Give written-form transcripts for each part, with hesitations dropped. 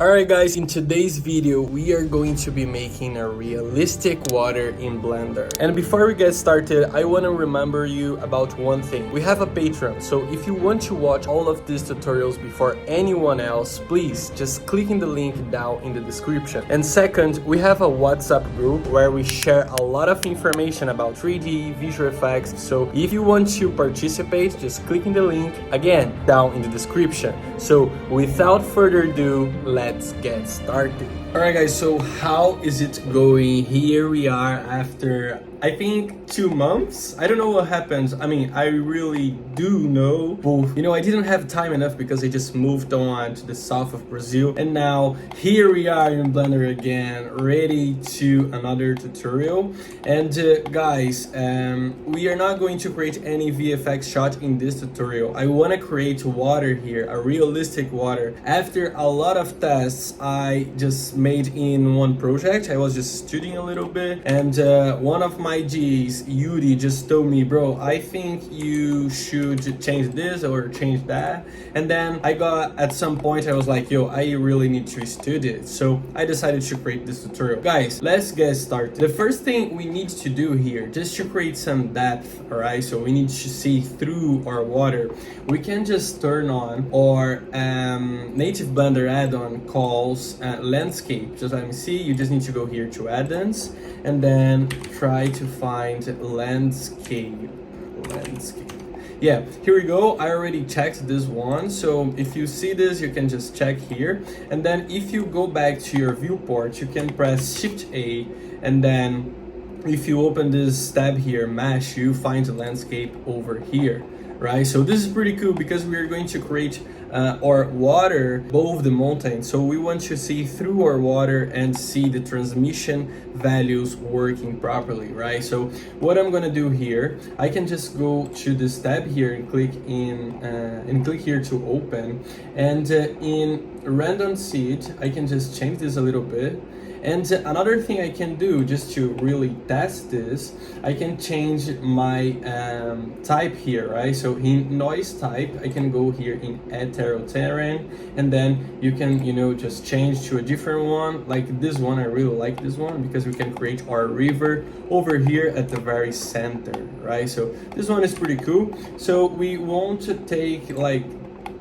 Alright guys, in today's video we are going to be making a realistic water in Blender. And before we get started, I want to remember you about one thing. We have a Patreon, so if you want to watch all of these tutorials before anyone else, please just click in the link down in the description. And second, we have a WhatsApp group where we share a lot of information about 3D, visual effects, so if you want to participate, just click in the link, again, down in the description. So without further ado, let's get started. Alright guys, so how is it going? Here we are after I think 2 months. I don't know what happened. I mean, I really do know both. You know, I didn't have time enough because I just moved on to the south of Brazil. And now here we are in Blender again, ready to another tutorial. And guys, we are not going to create any VFX shot in this tutorial. I want to create water here, a realistic water. After a lot of tests I just made in one project, I was just studying a little bit, and one of my G's, Yuri, just told me, bro, I think you should change this or change that. And then I got, at some point I was like, yo, I really need to study it. So I decided to create this tutorial. Guys, let's get started. The first thing we need to do here, just to create some depth, all right? So we need to see through our water. We can just turn on our native Blender add-on calls landscape. Just let me see, you just need to go here to add-ons and then try to find landscape. Yeah, here we go. I already checked this one, so if you see this, you can just check here, and then if you go back to your viewport, you can press Shift A, and then if you open this tab here, mesh, you find the landscape over here, right? So this is pretty cool because we are going to create our water above the mountain, so we want to see through our water and see the transmission values working properly, right? So what I'm gonna do here, I can just go to this tab here and click here to open, and in random seed I can just change this a little bit. And another thing I can do, just to really test this, I can change my type here, right? So in noise type, I can go here in terrain, and then you can, you know, just change to a different one, like this one. I really like this one because we can create our river over here at the very center, right? So this one is pretty cool. So we won't take like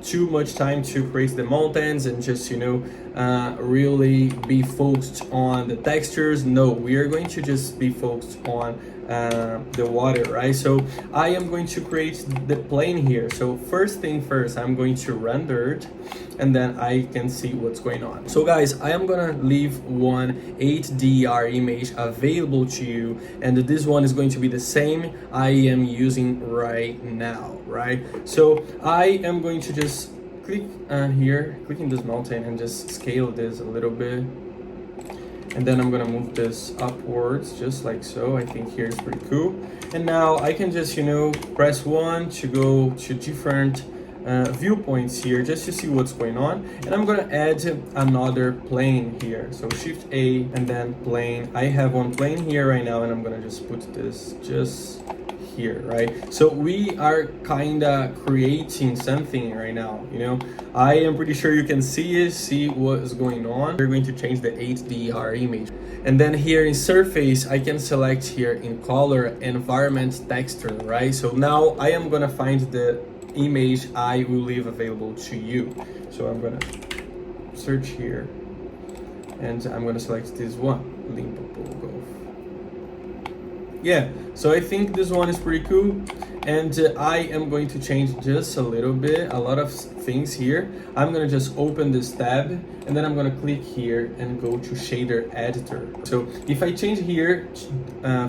too much time to create the mountains and just, you know, really be focused on the textures. No, we are going to just be focused on the water, right? So I am going to create the plane here. So first thing first, I'm going to render it, and then I can see what's going on. So guys, I am gonna leave one 8DR image available to you, and this one is going to be the same I am using right now, right? So I am going to just click here, click in this mountain and just scale this a little bit. And then I'm gonna move this upwards just like so. I think here is pretty cool. And now I can just, you know, press 1 to go to different viewpoints here just to see what's going on. And I'm gonna add another plane here. So Shift A and then plane. I have one plane here right now, and I'm gonna just put this just here, right? So we are kinda creating something right now, you know. I am pretty sure you can see what is going on. We're going to change the 8DR image, and then here in surface I can select here in color environment texture, right? So now I am gonna find the image I will leave available to you. So I'm gonna search here and I'm gonna select this one, Limpopo Golf. Yeah, so I think this one is pretty cool, and I am going to change just a little bit, a lot of things here. I'm gonna just open this tab, and then I'm gonna click here and go to shader editor. So if I change here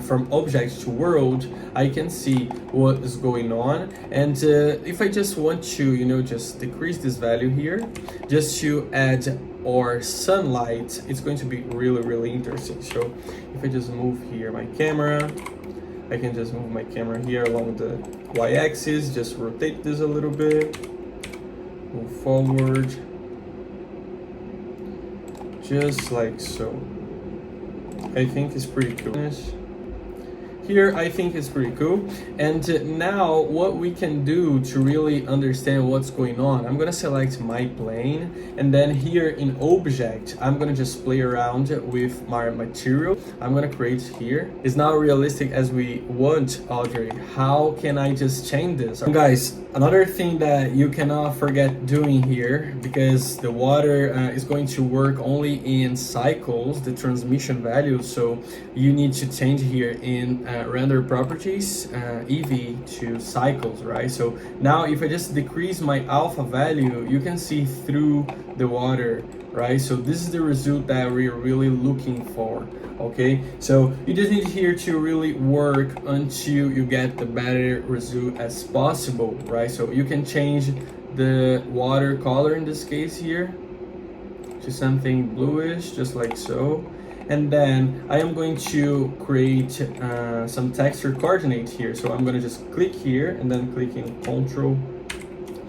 from object to world, I can see what is going on. And if I just want to, you know, just decrease this value here, just to add or sunlight, it's going to be really interesting. So if I just move here my camera, I can just move my camera here along the y-axis, just rotate this a little bit, move forward, just like so. I think it's pretty cool. here I think it's pretty cool. And now what we can do to really understand what's going on, I'm gonna select my plane, and then here in object, I'm gonna just play around with my material. I'm gonna create here. It's not realistic as we want, Audrey. How can I just change this? And guys, another thing that you cannot forget doing here, because the water is going to work only in cycles, the transmission value, so you need to change here in render properties, EV to cycles, right? So now if I just decrease my alpha value, you can see through the water, right? So this is the result that we're really looking for. Okay, so you just need here to really work until you get the better result as possible, right? So you can change the water color in this case here to something bluish, just like so. And then I am going to create some texture coordinate here. So I'm going to just click here and then click in Ctrl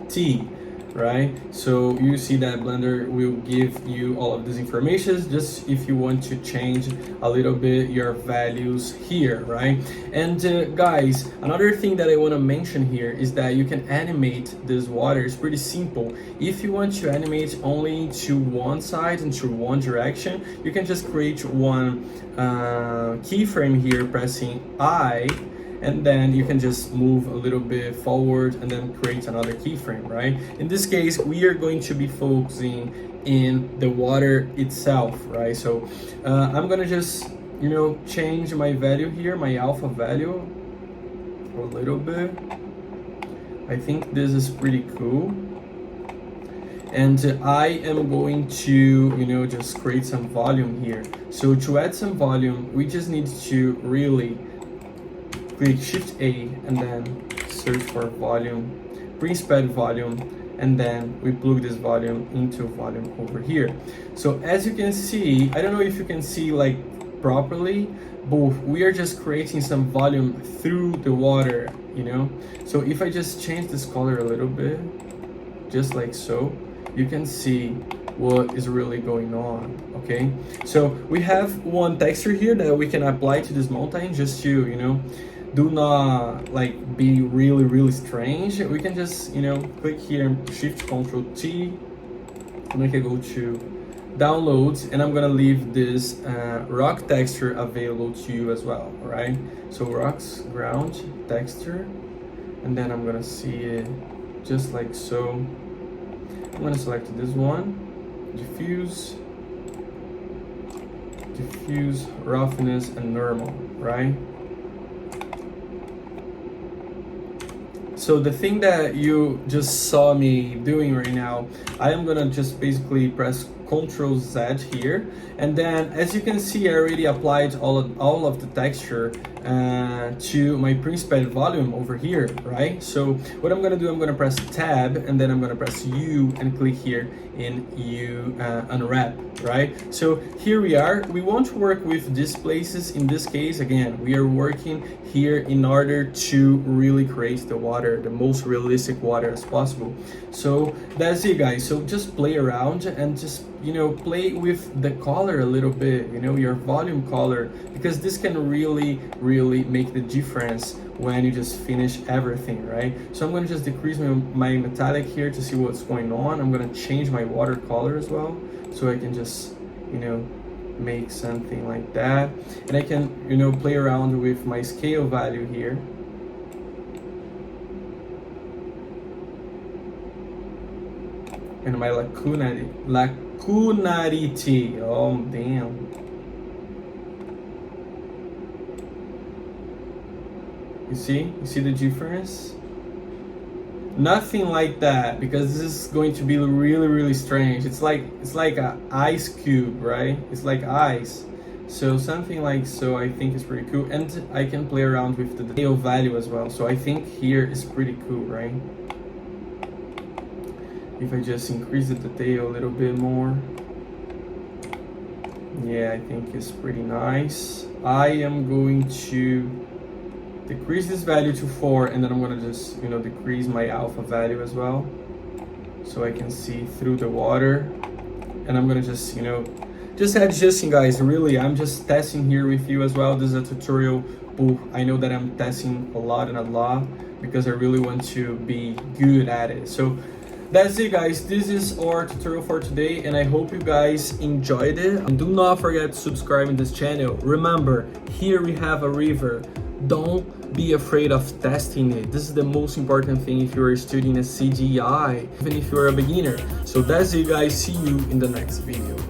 T, right? So you see that Blender will give you all of this information just if you want to change a little bit your values here, right? And guys, another thing that I want to mention here is that you can animate this water. It's pretty simple. If you want to animate only to one side and to one direction, you can just create one keyframe here pressing I, and then you can just move a little bit forward and then create another keyframe, right? In this case, we are going to be focusing in the water itself, right? So I'm gonna just, change my value here, my alpha value a little bit. I think this is pretty cool. And I am going to, just create some volume here. So to add some volume, we just need to really click Shift A and then search for volume, Respeite volume, and then we plug this volume into volume over here. So as you can see, I don't know if you can see like properly, but we are just creating some volume through the water, So if I just change this color a little bit, just like so, you can see what is really going on. Okay, so we have one texture here that we can apply to this mountain just to, do not like be really strange. We can just click here and Shift Ctrl T, and I can go to downloads, and I'm gonna leave this rock texture available to you as well. All right, so rocks ground texture, and then I'm gonna see it just like so. I'm gonna select this one, diffuse, roughness, and normal, right? So the thing that you just saw me doing right now, I am gonna just basically press Ctrl Z here, and then as you can see, I already applied all of the texture to my Respeite volume over here, right? So what I'm gonna do, I'm gonna press Tab, and then I'm gonna press U and click here in U unwrap, right? So here we are. We want to work with these places. In this case, again, we are working here in order to really create the water, the most realistic water as possible. So that's it, guys. So just play around and just play with the color a little bit, your volume color, because this can really make the difference when you just finish everything, right? So I'm going to just decrease my metallic here to see what's going on. I'm going to change my water color as well, so I can just make something like that, and I can play around with my scale value here. And my lacunarity. Oh damn. You see the difference? Nothing like that, because this is going to be really strange. It's like an ice cube, right? It's like ice. So something like so, I think is pretty cool. And I can play around with the detail value as well. So I think here is pretty cool, right? If I just increase the detail a little bit more. Yeah, I think it's pretty nice. I am going to decrease this value to 4, and then I'm gonna just decrease my alpha value as well, so I can see through the water. And I'm gonna just just adjusting, guys. Really, I'm just testing here with you as well. This is a tutorial, I know that I'm testing a lot and a lot because I really want to be good at it. So that's it, guys. This is our tutorial for today, and I hope you guys enjoyed it. And do not forget to subscribe in this channel. Remember, here we have a river. Don't be afraid of testing it. This is the most important thing if you're studying a CGI, even if you're a beginner. So that's it, guys. See you in the next video.